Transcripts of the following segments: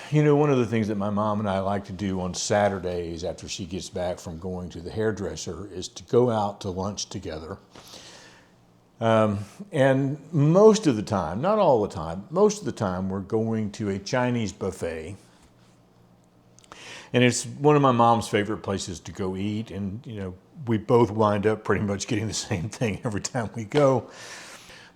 You know, one of the things that my mom and I like to do on Saturdays after she gets back from going to the hairdresser is to go out to lunch together. And most of the time, not all the time, most of the time we're going to a Chinese buffet. And it's one of my mom's favorite places to go eat. And, you know, we both wind up pretty much getting the same thing every time we go.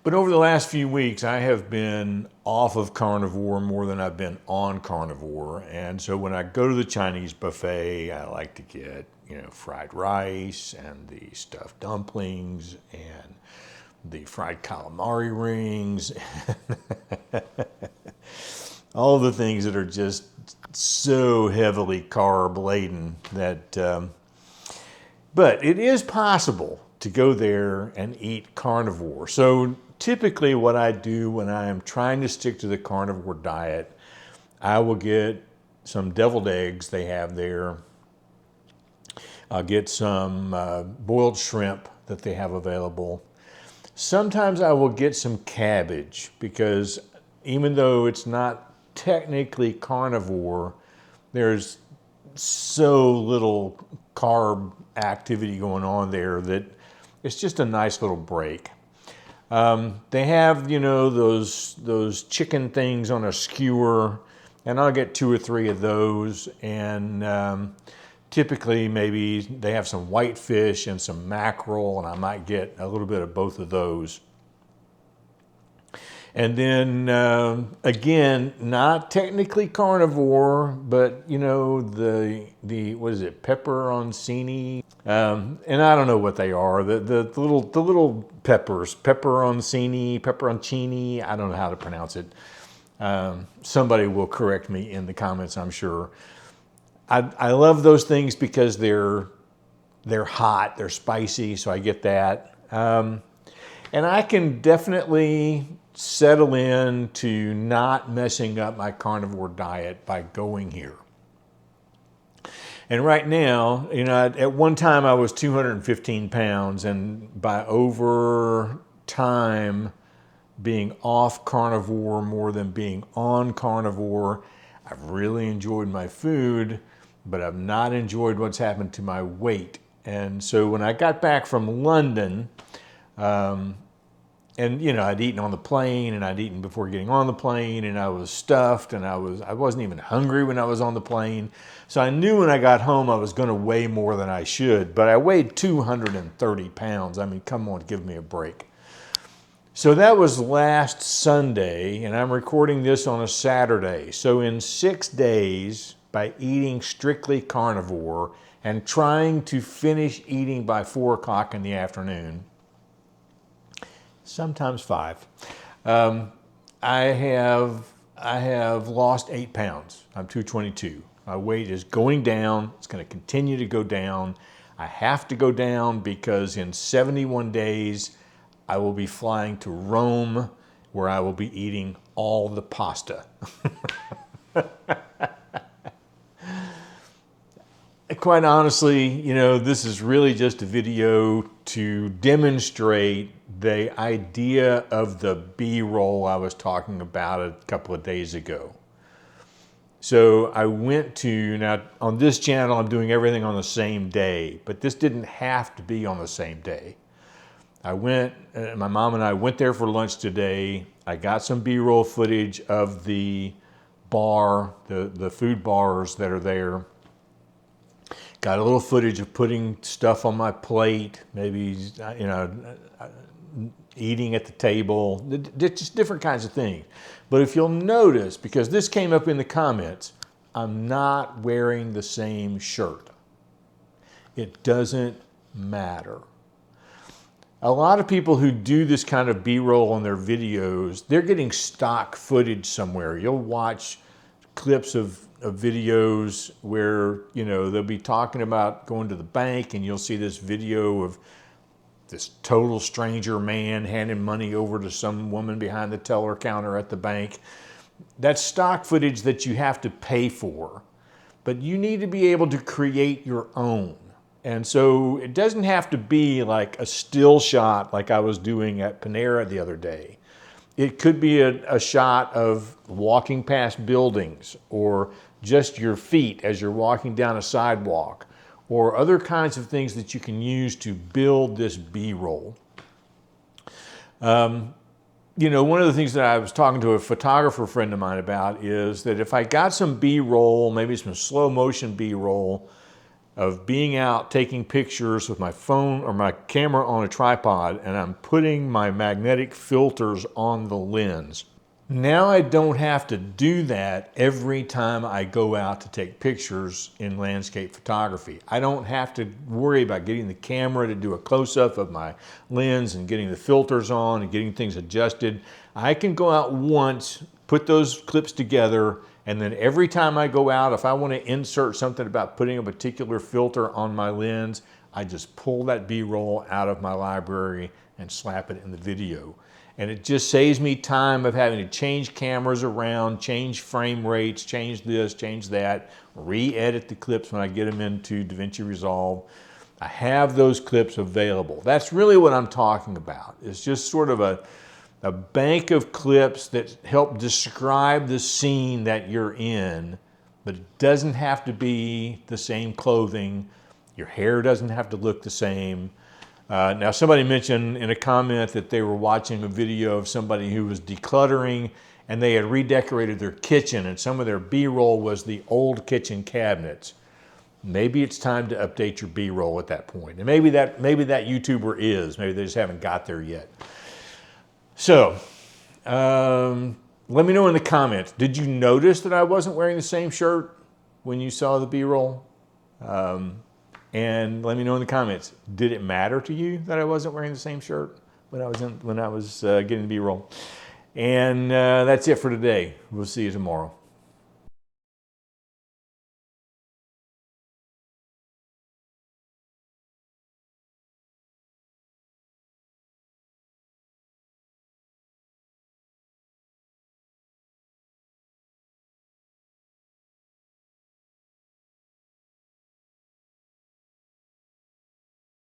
But over the last few weeks, I have been off of carnivore more than I've been on carnivore. And so when I go to the Chinese buffet, I like to get, you know, fried rice and the stuffed dumplings and the fried calamari rings, all the things that are just so heavily carb laden that, but it is possible to go there and eat carnivore. So typically what I do when I am trying to stick to the carnivore diet, I will get some deviled eggs they have there. I'll get some boiled shrimp that they have available. Sometimes I will get some cabbage because even though it's not technically carnivore, there's so little carb activity going on there that it's just a nice little break. They have, you know, those chicken things on a skewer, and I'll get 2 or 3 of those. And typically maybe they have some whitefish and some mackerel, and I might get a little bit of both of those. And then again, not technically carnivore, but you know, the what is it, pepperoncini? And I don't know what they are. The little peppers, pepperoncini. I don't know how to pronounce it. Somebody will correct me in the comments, I'm sure. I love those things because they're hot, they're spicy, so I get that. And I can definitely settle in to not messing up my carnivore diet by going here. And right now, you know, at one time I was 215 pounds, and by over time being off carnivore more than being on carnivore, I've really enjoyed my food, but I've not enjoyed what's happened to my weight. And so when I got back from London, and you know, I'd eaten on the plane, and I'd eaten before getting on the plane, and I was stuffed, and I wasn't even hungry when I was on the plane. So I knew when I got home I was going to weigh more than I should, but I weighed 230 pounds. I mean, come on, give me a break. So that was last Sunday, and I'm recording this on a Saturday. So in 6 days, by eating strictly carnivore and trying to finish eating by 4 o'clock in the afternoon, sometimes 5, I have lost 8 pounds. I'm 222. My weight is going down. It's going to continue to go down. I have to go down because in 71 days, I will be flying to Rome, where I will be eating all the pasta. Quite honestly, you know, this is really just a video to demonstrate the idea of the B-roll I was talking about a couple of days ago. So I went to, now on this channel, I'm doing everything on the same day, but this didn't have to be on the same day. I went, my mom and I went there for lunch today. I got some B-roll footage of the bar, the food bars that are there. Got a little footage of putting stuff on my plate, maybe, you know, eating at the table, just different kinds of things. But if you'll notice, because this came up in the comments, I'm not wearing the same shirt. It doesn't matter. A lot of people who do this kind of B-roll on their videos, they're getting stock footage somewhere. You'll watch clips of videos where, you know, they'll be talking about going to the bank, and you'll see this video of this total stranger man handing money over to some woman behind the teller counter at the bank. That's stock footage that you have to pay for, but you need to be able to create your own. And so it doesn't have to be like a still shot like I was doing at Panera the other day. It could be a shot of walking past buildings, or just your feet as you're walking down a sidewalk, or other kinds of things that you can use to build this B-roll. You know, one of the things that I was talking to a photographer friend of mine about is that if I got some B-roll, maybe some slow motion B-roll of being out taking pictures with my phone or my camera on a tripod, and I'm putting my magnetic filters on the lens. Now I don't have to do that every time I go out to take pictures in landscape photography. I don't have to worry about getting the camera to do a close-up of my lens and getting the filters on and getting things adjusted. I can go out once, put those clips together, and then every time I go out, if I want to insert something about putting a particular filter on my lens, I just pull that B-roll out of my library and slap it in the video. And it just saves me time of having to change cameras around, change frame rates, change this, change that, re-edit the clips when I get them into DaVinci Resolve. I have those clips available. That's really what I'm talking about. It's just sort of a bank of clips that help describe the scene that you're in, but it doesn't have to be the same clothing. Your hair doesn't have to look the same. Now, somebody mentioned in a comment that they were watching a video of somebody who was decluttering, and they had redecorated their kitchen, and some of their B-roll was the old kitchen cabinets. Maybe it's time to update your B-roll at that point. And maybe that YouTuber is. Maybe they just haven't got there yet. So, let me know in the comments. Did you notice that I wasn't wearing the same shirt when you saw the B-roll? And let me know in the comments, did it matter to you that I wasn't wearing the same shirt when I was getting the B-roll? And that's it for today. We'll see you tomorrow.